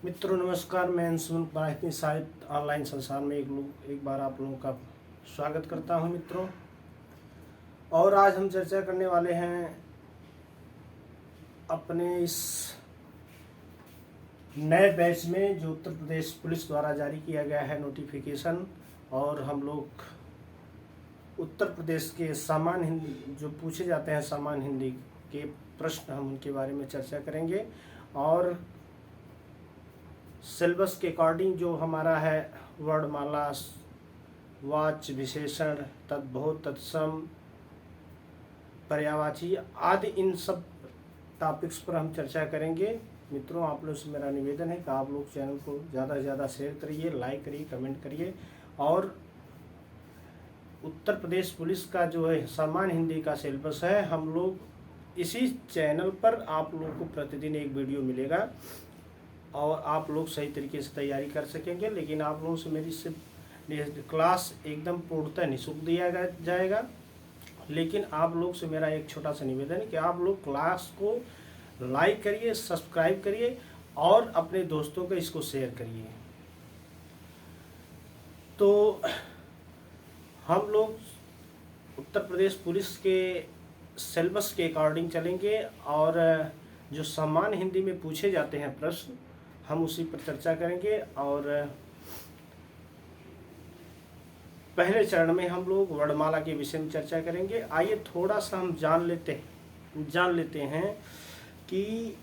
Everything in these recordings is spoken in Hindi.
मित्रों नमस्कार। मैं अंशुमन परायती साहित्य ऑनलाइन संसार में एक बार आप लोगों का स्वागत करता हूं मित्रों। और आज हम चर्चा करने वाले हैं अपने इस नए बैच में जो उत्तर प्रदेश पुलिस द्वारा जारी किया गया है नोटिफिकेशन। और हम लोग उत्तर प्रदेश के सामान्य हिंदी जो पूछे जाते हैं सामान्य हिंदी के प्रश्न हम उनके बारे में चर्चा करेंगे। और सिलेबस के अकॉर्डिंग जो हमारा है वर्णमाला, वाच्य, विशेषण, तद्भव, तत्सम, पर्यायवाची आदि इन सब टॉपिक्स पर हम चर्चा करेंगे। मित्रों आप लोग से मेरा निवेदन है कि आप लोग चैनल को ज़्यादा से ज़्यादा शेयर करिए, लाइक करिए, कमेंट करिए। और उत्तर प्रदेश पुलिस का जो है सामान्य हिंदी का सिलेबस है, हम लोग इसी चैनल पर आप लोग को प्रतिदिन एक वीडियो मिलेगा और आप लोग सही तरीके से तैयारी कर सकेंगे। लेकिन आप लोगों से मेरी सिर्फ क्लास एकदम पूर्णतः निःशुल्क दिया जाएगा। लेकिन आप लोग से मेरा एक छोटा सा निवेदन है कि आप लोग क्लास को लाइक करिए, सब्सक्राइब करिए और अपने दोस्तों को इसको शेयर करिए। तो हम लोग उत्तर प्रदेश पुलिस के सिलेबस के अकॉर्डिंग चलेंगे और जो सामान्य हिंदी में पूछे जाते हैं प्रश्न हम उसी पर चर्चा करेंगे। और पहले चरण में हम लोग वर्णमाला के विषय में चर्चा करेंगे। आइए थोड़ा सा हम जान लेते हैं कि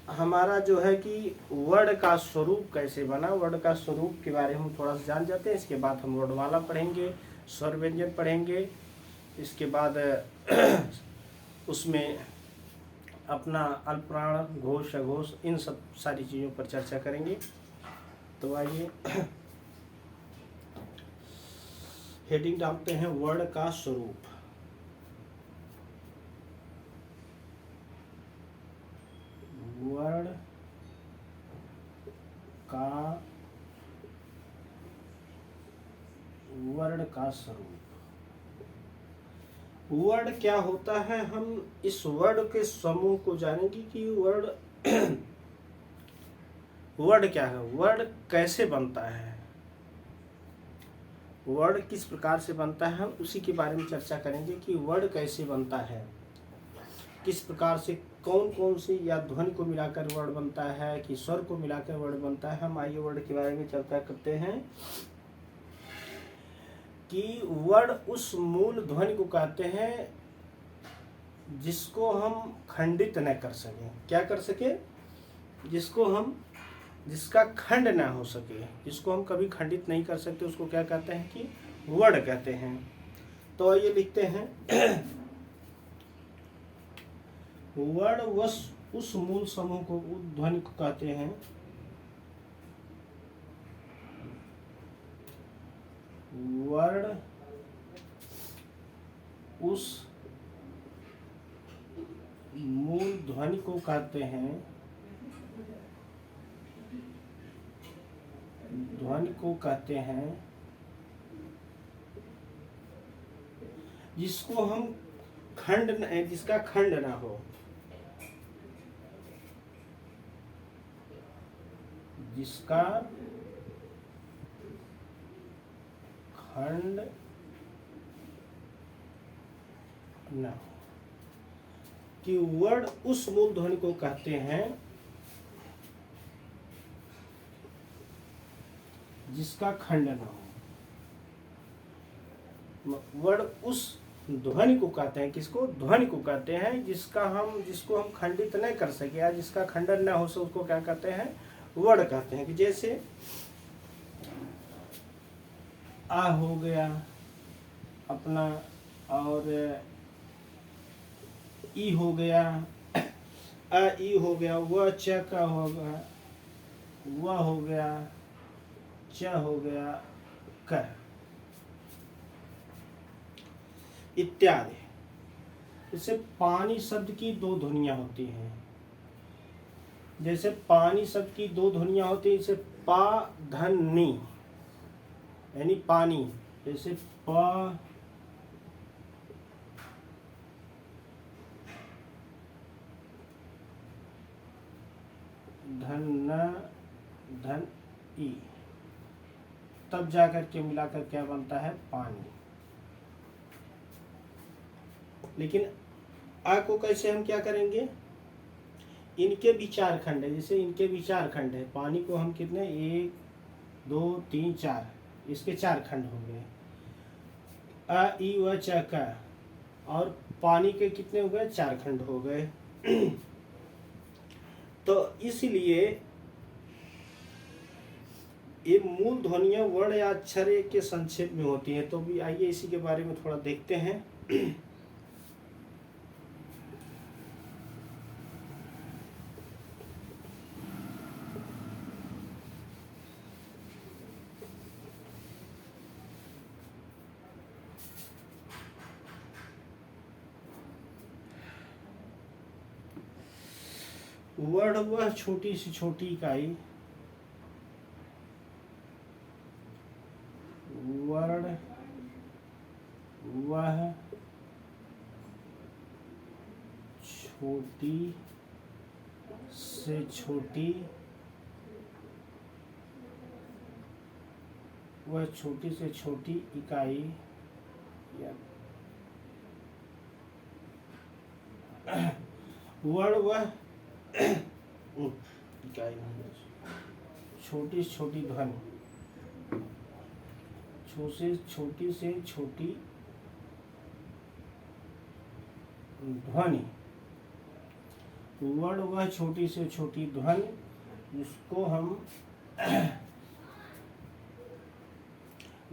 हमारा जो है कि वर्ण का स्वरूप कैसे बना। वर्ण का स्वरूप के बारे में हम थोड़ा सा जान जाते हैं। इसके बाद हम वर्णमाला पढ़ेंगे, स्वर व्यंजन पढ़ेंगे। इसके बाद उसमें अपना अल्पप्राण, घोष, अघोष, इन सब सारी चीज़ों पर चर्चा करेंगे। तो आइए हेडिंग डालते हैं वर्ण का स्वरूप। वर्ण का स्वरूप। वर्ण क्या होता है, हम इस वर्ण के समूह को जानेंगे कि वर्ण क्या है, वर्ण कैसे बनता है, वर्ण किस प्रकार से बनता है, हम उसी के बारे में चर्चा करेंगे कि वर्ण कैसे बनता है, किस प्रकार से कौन कौन सी या ध्वनि को मिलाकर वर्ण बनता है कि स्वर को मिलाकर वर्ण बनता है। हम आइए वर्ण के बारे में चर्चा करते हैं कि वर्ण उस मूल ध्वनि को कहते हैं जिसको हम खंडित न कर सकें। क्या कर सके? जिसका खंड ना हो सके, जिसको हम कभी खंडित नहीं कर सकते, उसको क्या कहते हैं कि वर्ण कहते हैं। तो ये लिखते हैं वर्ण उस मूल समूह को, ध्वनि को कहते हैं वर्ण उस मूल ध्वनि को कहते हैं, ध्वनि को कहते हैं जिसको हम जिसका खंड ना हो, जिसका खंड न हो। कि वर्ण उस मूल ध्वनि को कहते हैं जिसका खंड न हो। वर्ण उस ध्वनि को कहते हैं, किसको? ध्वनि को कहते हैं जिसको हम खंडित नहीं कर सके या जिसका खंडन न हो, उसको क्या कहते हैं? वर्ण कहते हैं। कि जैसे आ हो गया अपना, और ई हो गया, अ ई हो गया, व च का हो गया, व हो गया, च हो गया, क इत्यादि। जैसे पानी शब्द की दो ध्वनियां होती हैं। जैसे पानी शब्द की दो ध्वनियां होती हैं, जैसे पा धन नी, यानी पानी। जैसे प धन न धन ई, तब जाकर के मिलाकर क्या बनता है, पानी। लेकिन आ को कैसे हम क्या करेंगे, इनके भी चार खंड है, जैसे इनके भी चार खंड है, पानी को हम कितने, 1 2 3 4, इसके चार खंड हो गए, अ ई व च क, और पानी के कितने हो गए, चार खंड हो गए। तो इसलिए ये मूल ध्वनियां वर्ण या अक्षर के संक्षेप में होती हैं। तो भी आइए इसी के बारे में थोड़ा देखते हैं। वर्ण वह छोटी से छोटी इकाई, वर्ण वह छोटी से छोटी, वह छोटी से छोटी इकाई वर्ण वह इकाई, छोटी से छोटी ध्वनि, छोटी से छोटी ध्वनि, वर्ण वह छोटी से छोटी ध्वनि जिसको हम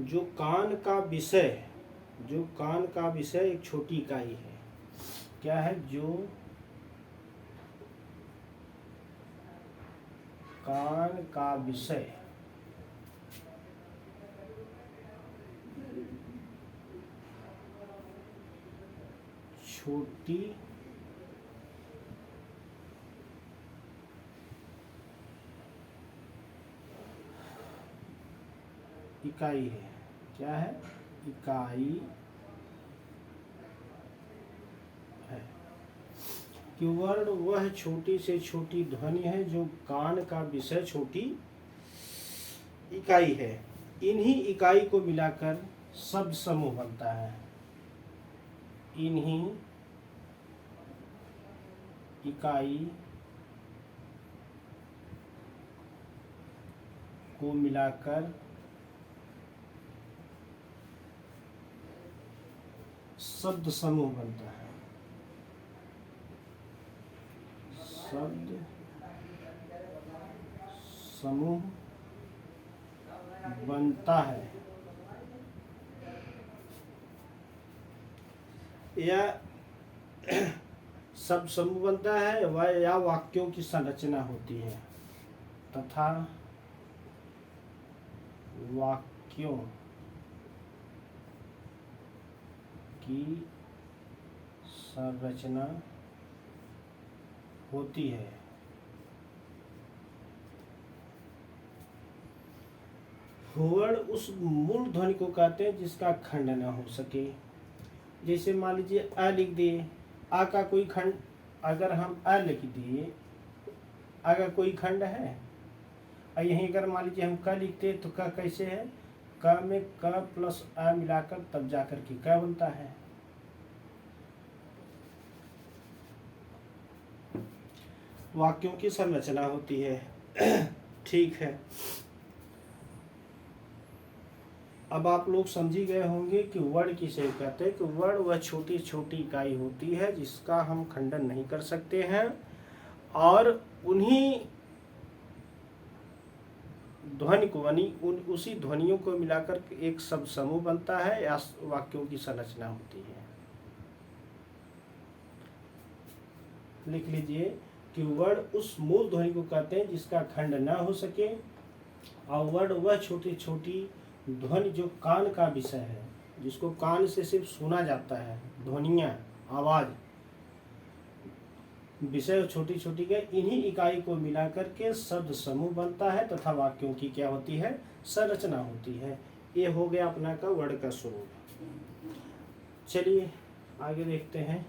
जो कान का विषय, जो कान का विषय एक छोटी इकाई है, क्या है, जो कान का विषय छोटी इकाई है, क्या है, इकाई है। कि वर्ण वह छोटी से छोटी ध्वनि है जो कान का विषय छोटी इकाई है। इन्हीं इकाई को मिलाकर शब्द समूह बनता है। इन्हीं इकाई को मिलाकर शब्द समूह बनता है। शब्द समूह बनता है या शब्द समूह बनता है वह या वाक्यों की संरचना होती है तथा वाक्यों की संरचना होती है। वर्ण उस मूल ध्वनि को कहते हैं जिसका खंड न हो सके। जैसे मान लीजिए अ लिख दिए, आ का कोई खंड, अगर हम अ लिख दिए, अगर कोई खंड है, और यहीं अगर मान लीजिए हम क लिखते तो क कैसे है, क में क प्लस अ मिलाकर तब जाकर के क बनता है। वाक्यों की संरचना होती है। ठीक है, अब आप लोग समझी गए होंगे कि वर्ण किसे कहते हैं। कि वर्ण वह छोटी छोटी इकाई होती है जिसका हम खंडन नहीं कर सकते हैं, और उन्हीं ध्वनि को यानी उसी ध्वनियों को मिलाकर एक शब्द समूह बनता है या वाक्यों की संरचना होती है। लिख लीजिए कि वर्ण उस मूल ध्वनि को कहते हैं जिसका खंड न हो सके, और वर्ण वह छोटी छोटी ध्वनि जो कान का विषय है, जिसको कान से सिर्फ सुना जाता है, ध्वनियाँ, आवाज, विषय छोटी छोटी के इन्हीं इकाई को मिलाकर के शब्द समूह बनता है तथा वाक्यों की क्या होती है, संरचना होती है। ये हो गया अपना का वर्ण का स्वरूप। चलिए आगे देखते हैं।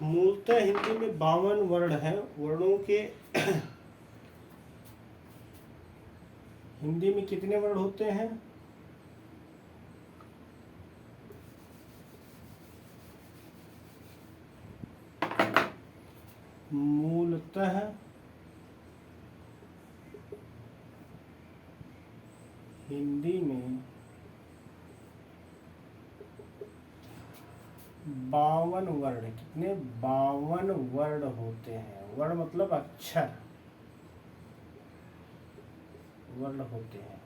मूलतः हिंदी में 52 वर्ण हैं। वर्णों के हिंदी में कितने वर्ण होते हैं? मूलतः हिंदी में 52 वर्ण, कितने? 52 वर्ण होते हैं। वर्ण मतलब अक्षर, वर्ण होते हैं।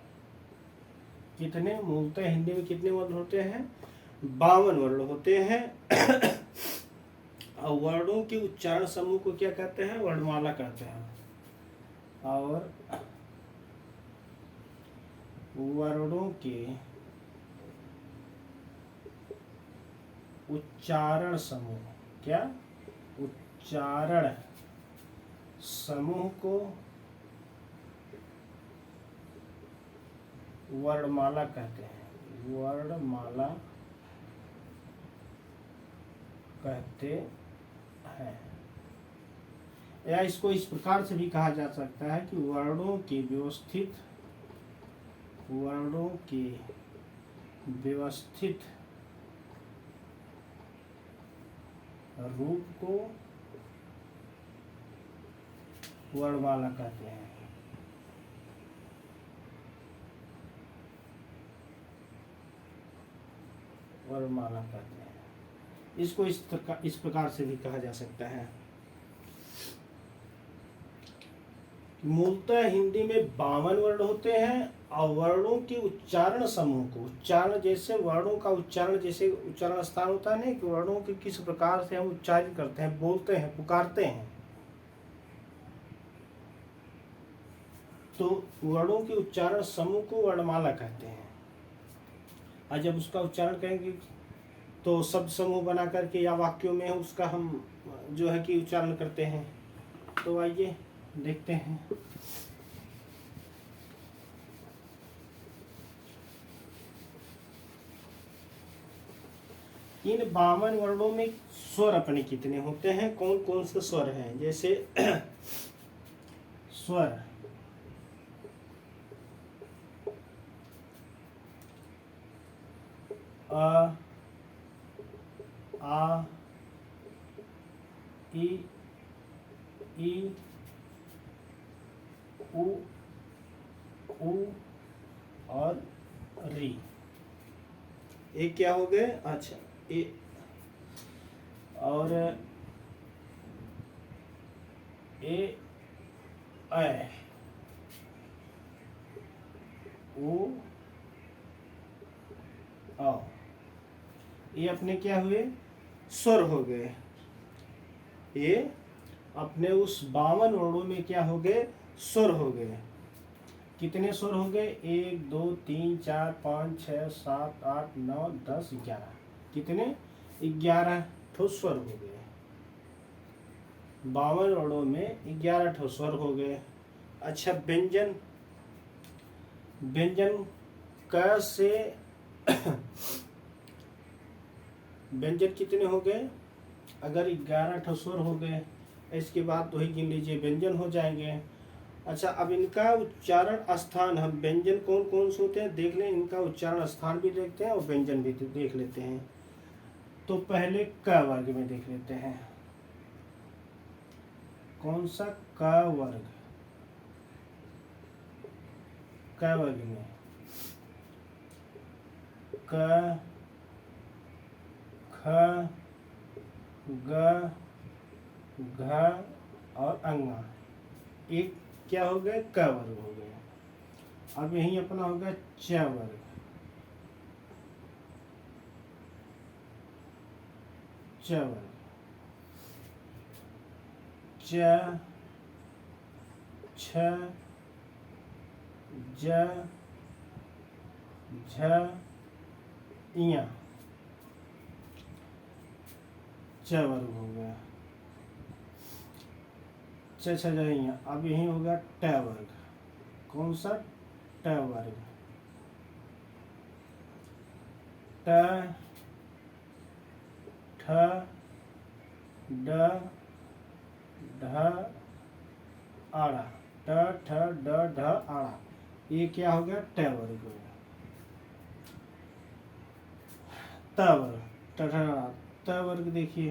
कितने? मूलतः हिंदी में कितने वर्ण होते हैं? 52 वर्ण होते हैं। और वर्णों के उच्चारण समूह को क्या कहते हैं? वर्णमाला कहते हैं। और वर्णों के उच्चारण समूह, क्या? उच्चारण समूह को वर्णमाला कहते हैं। वर्णमाला कहते हैं। या इसको इस प्रकार से भी कहा जा सकता है कि वर्णों के व्यवस्थित रूप को वर्णमाला कहते हैं। वर्णमाला कहते हैं। इसको इस प्रकार से भी कहा जा सकता है। मूलतः हिंदी में 52 वर्ण होते हैं और वर्णों के उच्चारण समूह को, उच्चारण जैसे वर्णों का उच्चारण, जैसे उच्चारण स्थान होता है ना कि वर्णों के किस प्रकार से हम उच्चारित करते हैं, बोलते हैं, पुकारते हैं, तो वर्णों के उच्चारण समूह को वर्णमाला कहते हैं। और जब उसका उच्चारण करेंगे तो शब्द समूह बना करके या वाक्यों में उसका हम जो है कि उच्चारण करते हैं। तो आइए देखते हैं। इन 52 वर्णों में स्वर अपने कितने होते हैं? कौन कौन से स्वर हैं? जैसे स्वर अ, आ, ई, उ और री। एक क्या हो गए? अच्छा, ए और ए, ऐ, ओ, औ। ये अपने क्या हुए? स्वर हो गए। ये अपने उस 52 वर्णों में क्या हो गए? स्वर हो गए। कितने स्वर हो गए? 1 2 3 4 5 6 7 8 9 10 11। कितने? 11 ठो स्वर हो गए। 52 वर्णों में 11 ठो स्वर हो गए। अच्छा, व्यंजन, व्यंजन क से व्यंजन कितने हो गए? अगर 11 ठो स्वर हो गए, इसके बाद तो ही गिन लीजिए, व्यंजन हो जाएंगे। अच्छा, अब इनका उच्चारण स्थान, हम व्यंजन कौन कौन से होते हैं देख लें, इनका उच्चारण स्थान भी देखते हैं और व्यंजन भी देख लेते हैं। तो पहले क वर्ग में देख लेते हैं। कौन सा? क वर्ग। क वर्ग में क, ख, ग, घ और अंगा। एक क्या हो गए? क वर्ग हो गए। अब यही अपना हो गया च वर्ग। च वर्ग, च, छ, ज, झ, इया। च वर्ग हो गया। छ छ ज इया। अब यही हो गया ट वर्ग। कौन सा? ट वर्ग। ट, ठ, ड ढ आड़ा, ट ठ ड ढ आड़ा, ये क्या हो गया? ट वर्ग हो गया। त वर्ग, ट ठ आड़ा, त वर्ग देखिए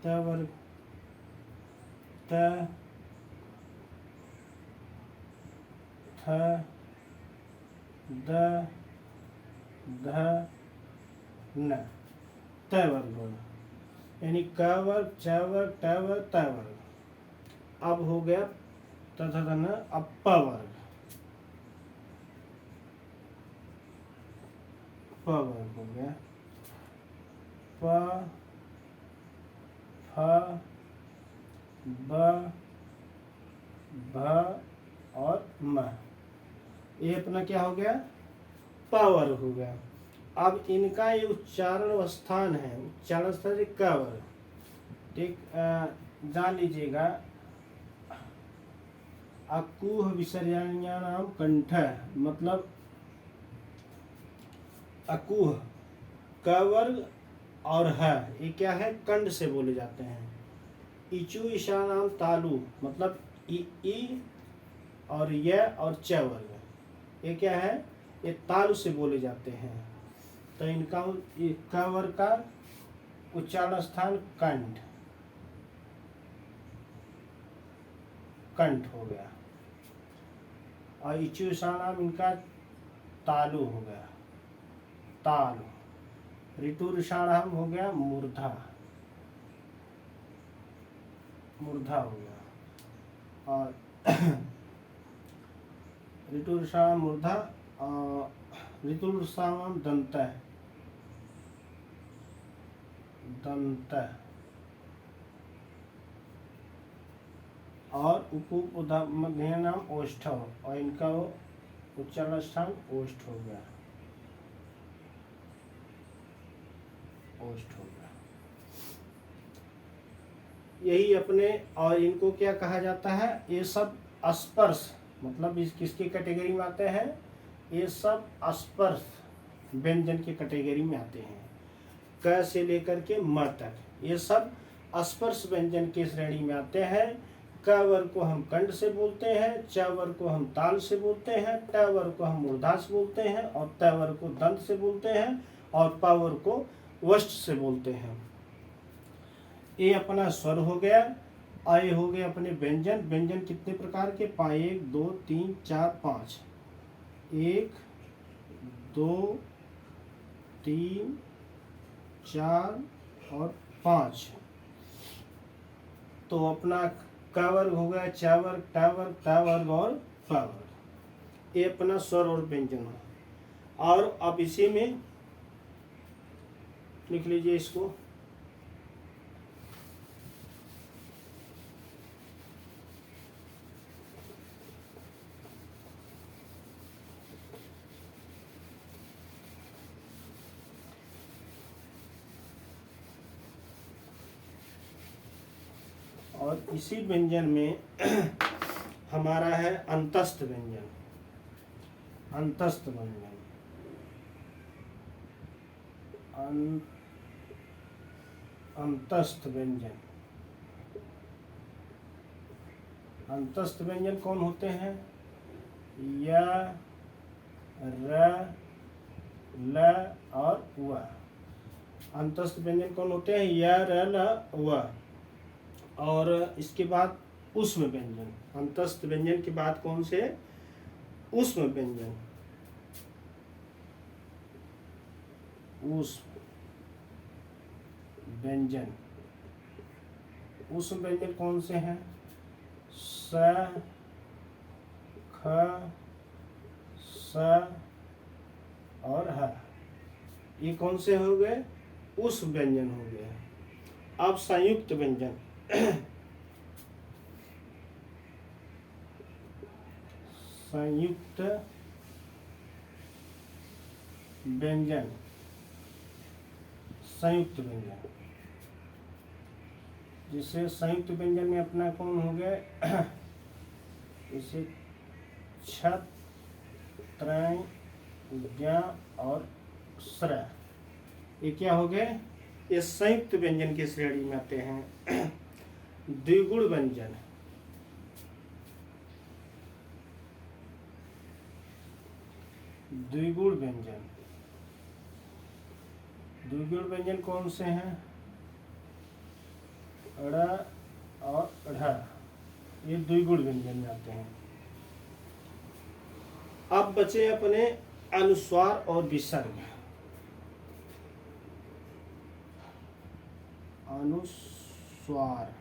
त वर्ग, त थ द ध न, त वर्ग हो गया। यानी क वर्ग, च वर्ग, ट वर्ग, त वर्ग। अब हो गया तथा न, अब प वर्ग, प वर्ग हो गया। प फ ब भ और म, ये अपना क्या हो गया? प वर्ग हो गया। अब इनका ये उच्चारण स्थान है, उच्चारण स्थान है क वर्ग। ठीक, जान लीजिएगा, अकुह विसर्जन्यानाम कंठ, मतलब अकुह क वर्ग और ह, ये क्या है? कंठ से बोले जाते हैं। इचु ईशानाम तालु, मतलब ई और य और च वर्ग, ये क्या है? ये तालु से बोले जाते हैं। तो इनका क वर्ग का उच्चारण स्थान कंठ, कंठ हो गया। और इचु ईशानाम इनका तालु हो गया, तालु। ऋतु ऋषाणाम हो गया मूर्धा, मूर्धा हो गया। और ऋतु ऋषाणाम मूर्धा, ऋतु ऋषाणाम दंत, दंत। और मध्य नाम ओष्ठव, और इनका उच्चारण स्थान ओष्ठ हो गया, ओष्ठ हो गया। यही अपने, और इनको क्या कहा जाता है? ये सब स्पर्श, मतलब इस किसकी कैटेगरी में आते हैं? ये सब स्पर्श व्यंजन की कैटेगरी में आते हैं। क से लेकर के म तक ये सब स्पर्श व्यंजन की श्रेणी में आते हैं। क वर्ग को हम कंठ से बोलते हैं, च वर्ग को हम ताल से बोलते हैं, ट वर्ग को हम मूर्धा से बोलते हैं, और त वर्ग को दंत से बोलते हैं, और प वर्ग को वष्ट से बोलते हैं। ये अपना स्वर हो गया। आए हो गए अपने व्यंजन। व्यंजन कितने प्रकार के? 1 2 3 4 5, 1 2 3 4 और 5। तो अपना क वर्ग हो गया, च वर्ग, ट वर्ग, त वर्ग और प वर्ग। ये अपना स्वर और व्यंजन है। और अब इसी में लिख लीजिए इसको, और इसी व्यंजन में हमारा है अंतस्थ व्यंजन, अंतस्थ व्यंजन, अंतस्थ व्यंजन। अंतस्थ व्यंजन कौन होते हैं? य, र, ल और व। अंतस्थ व्यंजन कौन होते हैं? य, र, ल, व। और इसके बाद ऊष्म व्यंजन। अंतस्थ व्यंजन के बाद कौन से? ऊष्म व्यंजन। ऊष्म व्यंजन, ऊष्म व्यंजन कौन से हैं? स, ख, स और ह। ये कौन से हो गए? ऊष्म व्यंजन हो गए। अब संयुक्त व्यंजन। संयुक्त व्यंजन, संयुक्त व्यंजन, जिसे संयुक्त व्यंजन में अपना कौन हो गया? इसे छत, त्रय, ज्ञ और स्र, ये क्या हो गए? ये संयुक्त व्यंजन की श्रेणी में आते हैं। द्विगुण व्यंजन, द्विगुण व्यंजन, द्विगुण व्यंजन कौन से हैं? अड़ और अढ़, ये द्विगुण व्यंजन में आते हैं। अब बचे अपने अनुस्वार और विसर्ग। अनुस्वार,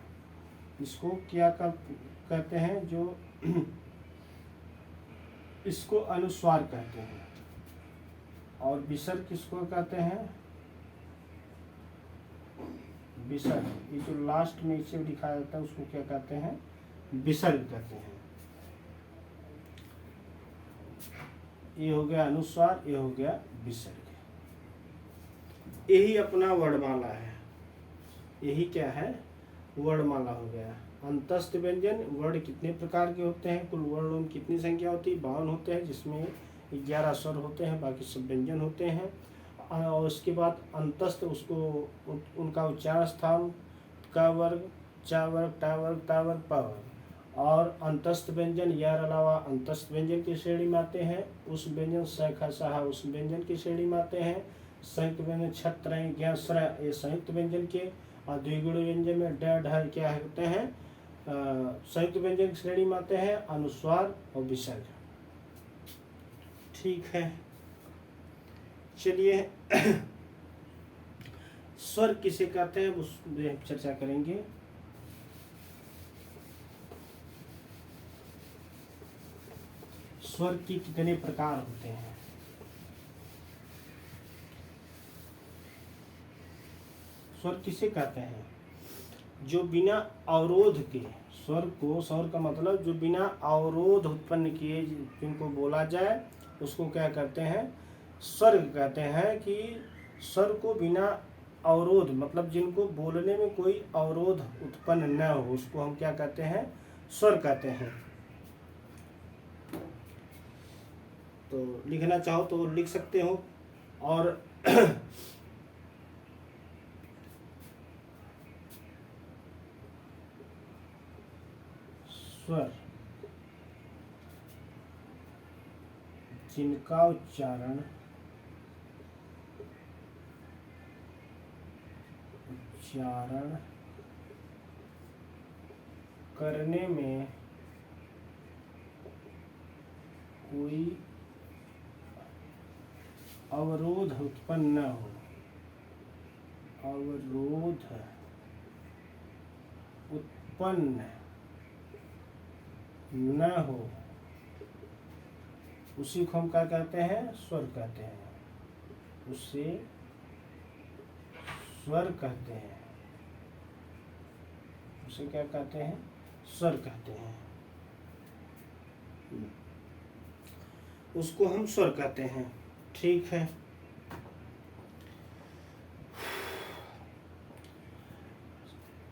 इसको क्या कहते हैं? जो इसको अनुस्वार कहते हैं। और विसर्ग किसको कहते हैं? विसर्ग, ये जो लास्ट में इसे दिखाया जाता है उसको क्या कहते हैं? विसर्ग कहते हैं। ये हो गया अनुस्वार, ये हो गया विसर्ग। यही अपना वर्णमाला है। यही क्या है? वर्णमाला हो गया। अंतस्थ व्यंजन, वर्ण कितने प्रकार के होते हैं? कुल वर्ण कितनी संख्या होती है? 52 होते हैं, जिसमें 11 स्वर होते हैं, बाकी सब व्यंजन होते हैं। और उसके बाद अंतस्थ, उसको उनका उच्चारण स्थान का वर्ग, चा वर्ग, टा वर्ग, ता वर्ग, पा वर्ग। और अंतस्थ व्यंजन या अलावा अंतस्थ व्यंजन की श्रेणी में आते हैं। उस व्यंजन सखा सहा उस व्यंजन की श्रेणी में आते हैं। संयुक्त व्यंजन छत्र, ज्ञ, स्र, ये संयुक्त व्यंजन के। और द्विगुण व्यंजन में ड, ढ क्या होते हैं? संयुक्त व्यंजन की श्रेणी में आते हैं अनुस्वार और विसर्ग। ठीक है, चलिए स्वर किसे कहते हैं उस चर्चा करेंगे। स्वर की कितने प्रकार होते हैं? स्वर किसे कहते हैं? जो बिना अवरोध के स्वर को, स्वर का मतलब जो बिना अवरोध उत्पन्न किए जिनको बोला जाए उसको क्या कहते हैं? स्वर कहते हैं। कि स्वर को बिना अवरोध, मतलब जिनको बोलने में कोई अवरोध उत्पन्न न हो, उसको हम क्या कहते हैं? स्वर कहते हैं। तो लिखना चाहो तो लिख सकते हो। और स्वर जिनका उच्चारण करने में कोई अवरोध उत्पन्न न हो, अवरोध उत्पन्न न हो, उसी को हम क्या कहते हैं? स्वर कहते हैं। उसे स्वर कहते हैं। उसे क्या कहते हैं? स्वर कहते हैं। उसको हम स्वर कहते हैं। ठीक है,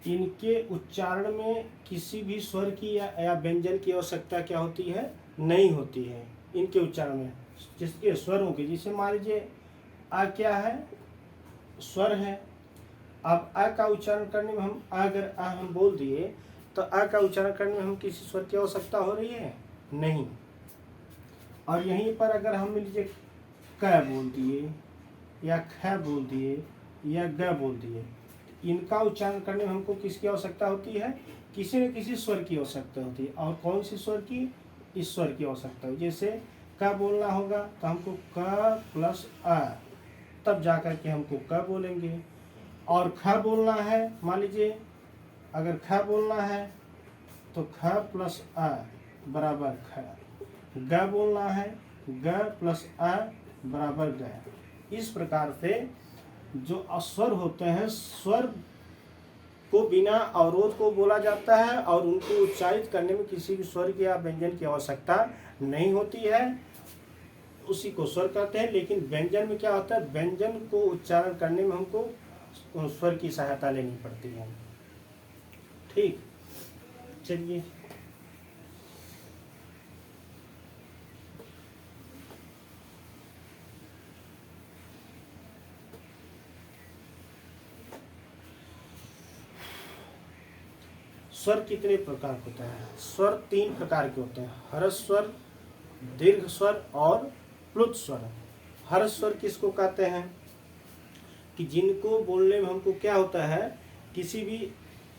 इनके उच्चारण में किसी भी स्वर की या व्यंजन की आवश्यकता क्या होती है? नहीं होती है इनके उच्चारण में। जिसके स्वरों के, जिसे मान लीजिए आ क्या है? स्वर है। अब आ का उच्चारण करने में हम अगर आ हम बोल दिए तो आ का उच्चारण करने में हम किसी स्वर की आवश्यकता हो रही है? नहीं। और यहीं पर अगर हम लीजिए क बोल दिए या ख बोल दिए या ग बोल दिए, इनका उच्चारण करने में हमको किसकी आवश्यकता होती है? किसी न किसी स्वर की आवश्यकता होती है। और कौन सी स्वर की? इस स्वर की आवश्यकता है। जैसे क बोलना होगा तो हमको क प्लस अ, तब जाकर के हमको क बोलेंगे। और ख बोलना है, मान लीजिए अगर ख बोलना है तो ख प्लस अ बराबर ख। ग बोलना है, ग प्लस अ बराबर ग। इस प्रकार से जो स्वर होते हैं, स्वर को बिना अवरोध को बोला जाता है और उनको उच्चारित करने में किसी भी स्वर की या व्यंजन की आवश्यकता नहीं होती है, उसी को स्वर कहते हैं। लेकिन व्यंजन में क्या होता है? व्यंजन को उच्चारण करने में हमको स्वर की सहायता लेनी पड़ती है। ठीक, चलिए स्वर कितने प्रकार के होते हैं? स्वर 3 प्रकार के होते हैं, हर्ष स्वर, दीर्घ स्वर और प्लुत स्वर। हर्ष स्वर किसको कहते हैं? कि जिनको बोलने में हमको क्या होता है, किसी भी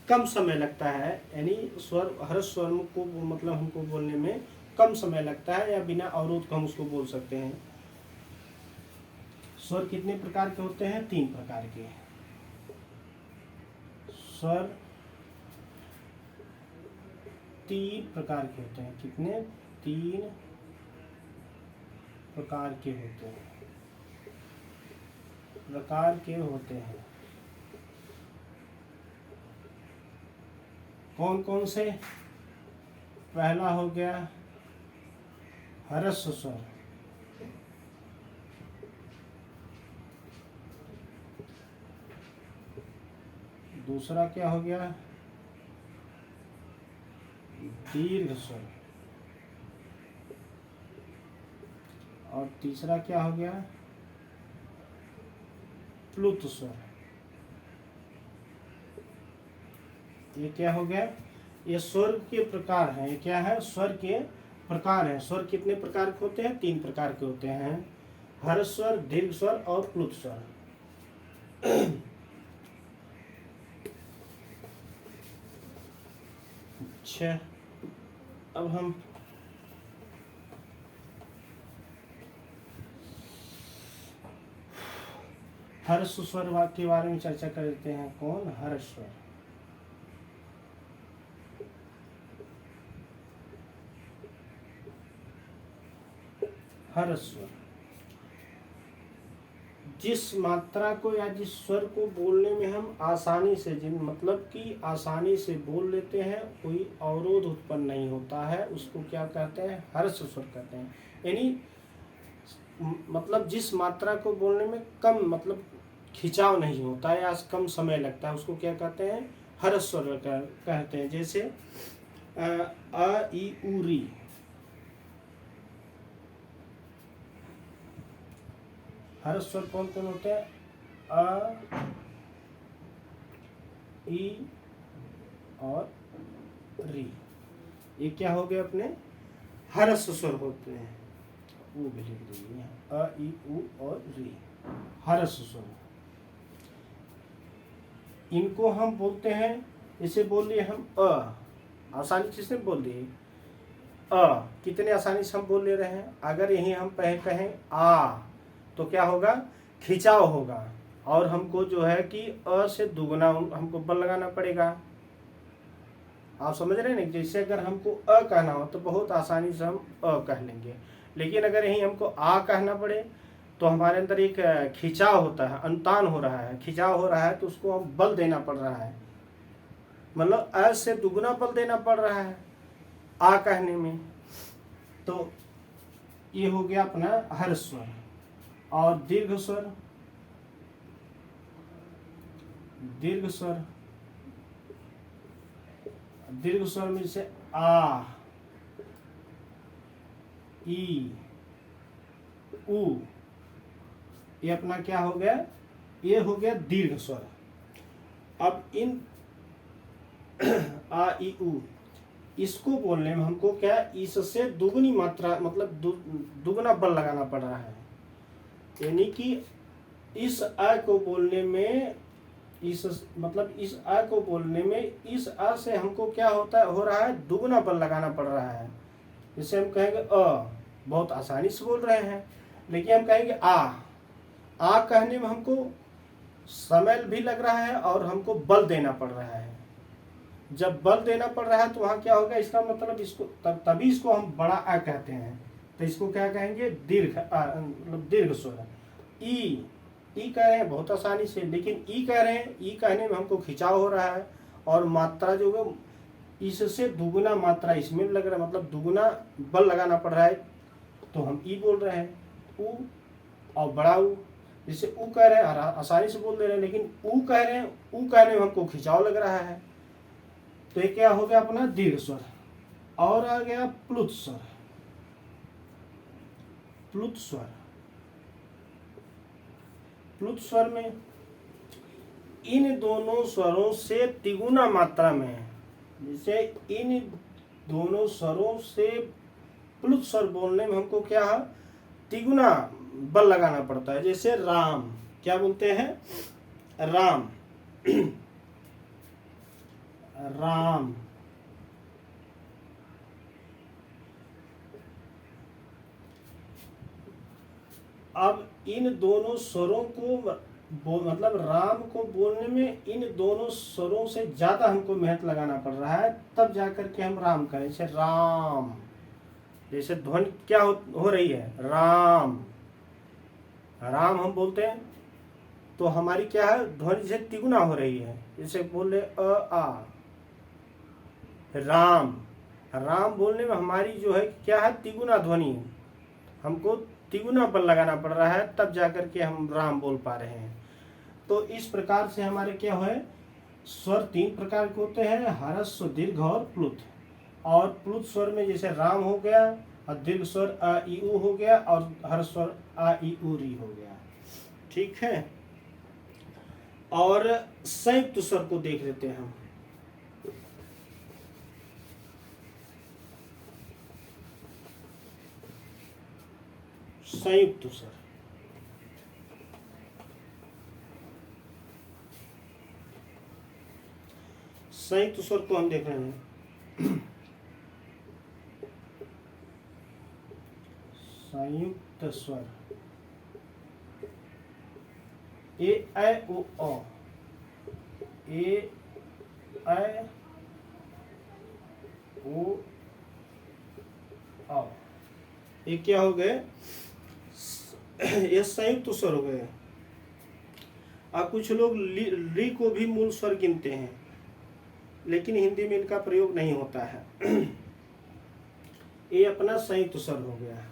कम समय लगता है, यानी स्वर हर्ष स्वर को मतलब हमको बोलने में कम समय लगता है, या बिना अवरोध का हम उसको बोल सकते हैं। स्वर कितने प्रकार के होते हैं? 3 प्रकार के। स्वर 3 प्रकार के होते हैं। कितने? 3 प्रकार के होते हैं। कौन कौन से? पहला हो गया हर्ष स्वर, दूसरा क्या हो गया? दीर्घ स्वर, और तीसरा क्या हो गया? प्लुत स्वर। ये क्या हो गया? ये स्वर के प्रकार हैं। ये क्या है? स्वर के प्रकार हैं। स्वर कितने प्रकार के होते हैं? 3 प्रकार के होते हैं, हर्ष स्वर, दीर्घ स्वर और प्लुत स्वर। अच्छा, अब हम हर्ष स्वर के बारे में चर्चा कर लेते हैं। कौन? हर्ष स्वर। हर्ष स्वर जिस मात्रा को या जिस स्वर को बोलने में हम आसानी से, जिन मतलब कि आसानी से बोल लेते हैं, कोई अवरोध उत्पन्न नहीं होता है, उसको क्या कहते हैं? हर्ष स्वर कहते हैं। यानी मतलब जिस मात्रा को बोलने में कम मतलब खिंचाव नहीं होता है या कम समय लगता है, उसको क्या कहते हैं? हर्ष स्वर कहते हैं। जैसे अ ई उ री, हर्ष स्वर कौन कौन होते हैं? अ, ई और री। ये क्या हो गए? अपने हर्ष स्वर होते हैं। ऊ भी लिख दीजिए यहाँ, अ ई उ और री, हर्ष स्वर। इनको हम बोलते हैं, इसे बोल लिए हम अ, आसानी से बोल दिए अ, कितने आसानी से हम बोल ले रहे हैं। अगर यही हम कहें आ, तो क्या होगा? खिंचाव होगा, और हमको जो है कि अ से दुगना हमको बल लगाना पड़ेगा। आप समझ रहे हैं ना? जैसे अगर हमको अ कहना हो तो बहुत आसानी से हम अ कह लेंगे, लेकिन अगर यही हमको आ कहना पड़े तो हमारे अंदर एक खिंचाव होता है, अंतान हो रहा है, खिंचाव हो रहा है, तो उसको हम बल देना पड़ रहा है, मतलब अ से दुगना बल देना पड़ रहा है आ कहने में। तो ये हो गया अपना हर्ष स्वर। और दीर्घ स्वर, दीर्घ स्वर, दीर्घ स्वर में जैसे आ, ई, उ, ये अपना क्या हो गया? ये हो गया दीर्घ स्वर। अब इन आ ई उ, इसको बोलने में हमको क्या? इससे दुगनी मात्रा मतलब दुगना बल लगाना पड़ रहा है। यानी कि इस अ को बोलने में, इस मतलब इस अ को बोलने में इस अ से हमको क्या होता है? हो रहा है दुगना बल लगाना पड़ रहा है। जैसे हम कहेंगे अ, बहुत आसानी से बोल रहे हैं, लेकिन हम कहेंगे आ कहने में हमको समय भी लग रहा है और हमको बल देना पड़ रहा है। जब बल देना पड़ रहा है तो वहाँ क्या होगा? इसका मतलब इसको तभी इसको हम बड़ा आ कहते हैं। तो इसको क्या कहेंगे? दीर्घ मतलब दीर्घ स्वर। ई कह रहे हैं बहुत आसानी से, लेकिन ई कह रहे हैं, ई कहने में हमको खिंचाव हो रहा है, और मात्रा जो है इससे दुगुना मात्रा इसमें लग रहा है, मतलब दुगुना बल लगाना पड़ रहा है, तो हम ई बोल रहे हैं। ऊ और बड़ा ऊ, जिसे ऊ कह रहे हैं आसानी से बोल दे रहे हैं, लेकिन ऊ कह रहे हैं, ऊ कहने में हमको खिंचाव लग रहा है। तो ये क्या हो गया? अपना दीर्घ स्वर। और आ गया प्लुत स्वर। प्लुत स्वर, प्लुत स्वर में इन दोनों स्वरों से तिगुना मात्रा में जैसे इन दोनों स्वरों से प्लुत स्वर बोलने में हमको क्या है, तिगुना बल लगाना पड़ता है। जैसे राम, क्या बोलते हैं, राम राम। अब इन दोनों स्वरों को मतलब राम को बोलने में इन दोनों स्वरों से ज्यादा हमको मेहनत लगाना पड़ रहा है, तब जाकर के हम राम करें। जैसे राम, जैसे ध्वनि क्या हो रही है, राम राम हम बोलते हैं तो हमारी क्या है, ध्वनि जैसे तिगुना हो रही है। जैसे बोले आ, राम, राम बोलने में हमारी जो है क्या है, तिगुना ध्वनि, हमको तिगुना बल लगाना पड़ रहा है, तब जाकर के हम राम बोल पा रहे हैं। तो इस प्रकार से हमारे क्या है, स्वर 3 प्रकार के होते हैं, ह्रस्व, दीर्घ और प्लुत। और प्लुत स्वर में जैसे राम हो गया, और दीर्घ स्वर आ ई उ हो गया, और ह्रस्व स्वर आ ई उ री हो गया। ठीक है। और संयुक्त स्वर को देख लेते हैं हम। संयुक्त स्वर, संयुक्त स्वर को हम देख रहे हैं। संयुक्त स्वर ए ऐ ओ औ, ए ऐ ओ औ, ये क्या हो गए, ये संयुक्त स्वर हो गए। अब कुछ लोग ली को भी मूल स्वर गिनते हैं, लेकिन हिंदी में इनका प्रयोग नहीं होता है। ये अपना संयुक्त स्वर हो गया।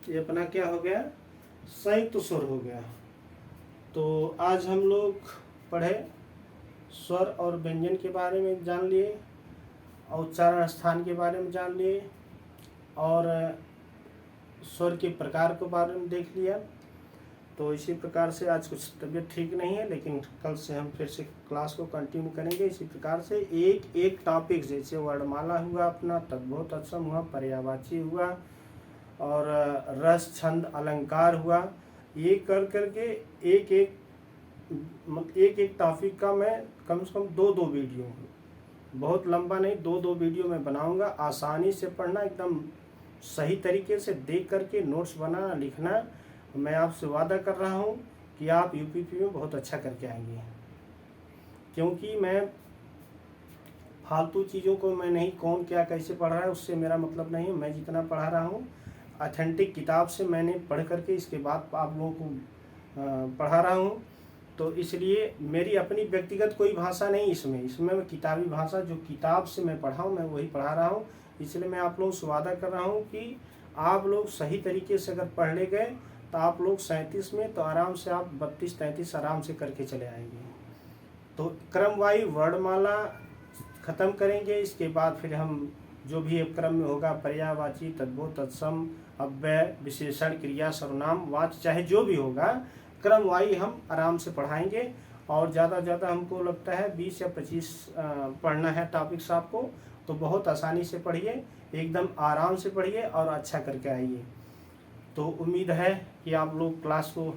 ये अपना क्या हो गया, संयुक्त स्वर हो गया। तो आज हम लोग पढ़े, स्वर और व्यंजन के बारे में जान लिए, और उच्चारण स्थान के बारे में जान लिए, और स्वर के प्रकार के बारे में देख लिया। तो इसी प्रकार से आज कुछ तबीयत ठीक नहीं है, लेकिन कल से हम फिर से क्लास को कंटिन्यू करेंगे। इसी प्रकार से एक एक टॉपिक, जैसे वर्णमाला हुआ अपना, तद्भव तत्सम हुआ, पर्यायवाची हुआ, और रस छंद अलंकार हुआ, ये कर करके एक एक टॉपिक का मैं कम से कम 2 वीडियो, बहुत लंबा नहीं, 2 वीडियो मैं बनाऊंगा। आसानी से पढ़ना, एकदम सही तरीके से देख करके नोट्स बनाना, लिखना। मैं आपसे वादा कर रहा हूँ कि आप यूपीपी में बहुत अच्छा करके आएंगे, क्योंकि मैं फालतू चीज़ों को मैं नहीं, कौन क्या कैसे पढ़ रहा है उससे मेरा मतलब नहीं है। मैं जितना पढ़ा रहा हूँ ऑथेंटिक किताब से मैंने पढ़ करके इसके बाद आप लोगों को पढ़ा रहा हूँ। तो इसलिए मेरी अपनी व्यक्तिगत कोई भाषा नहीं इसमें मैं किताबी भाषा, जो किताब से मैं पढ़ा हूँ मैं वही पढ़ा रहा हूँ। इसलिए मैं आप लोगों से वादा कर रहा हूँ कि आप लोग सही तरीके से अगर पढ़ ले गए तो आप लोग 37 में तो आराम से आप 32-33 आराम से करके चले आएंगे। तो क्रमवाई वर्णमाला ख़त्म करेंगे, इसके बाद फिर हम जो भी एक क्रम में होगा, पर्यायवाची, तद्भव तत्सम, अव्यय, विशेषण, क्रिया, सर्वनाम, वाच्य, चाहे जो भी होगा, क्रमवाई हम आराम से पढ़ाएंगे। और ज़्यादा हमको लगता है 20 या 25 पढ़ना है टॉपिक्स आपको, तो बहुत आसानी से पढ़िए, एकदम आराम से पढ़िए और अच्छा करके आइए। तो उम्मीद है कि आप लोग क्लास को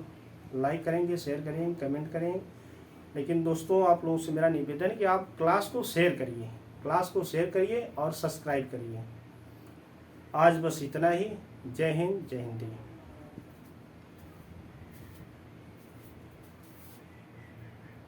लाइक करेंगे, शेयर करेंगे, कमेंट करेंगे। लेकिन दोस्तों, आप लोगों से मेरा निवेदन है कि आप क्लास को शेयर करिए, क्लास को शेयर करिए और सब्सक्राइब करिए। आज बस इतना ही। जय हिंद, जय हिंदी।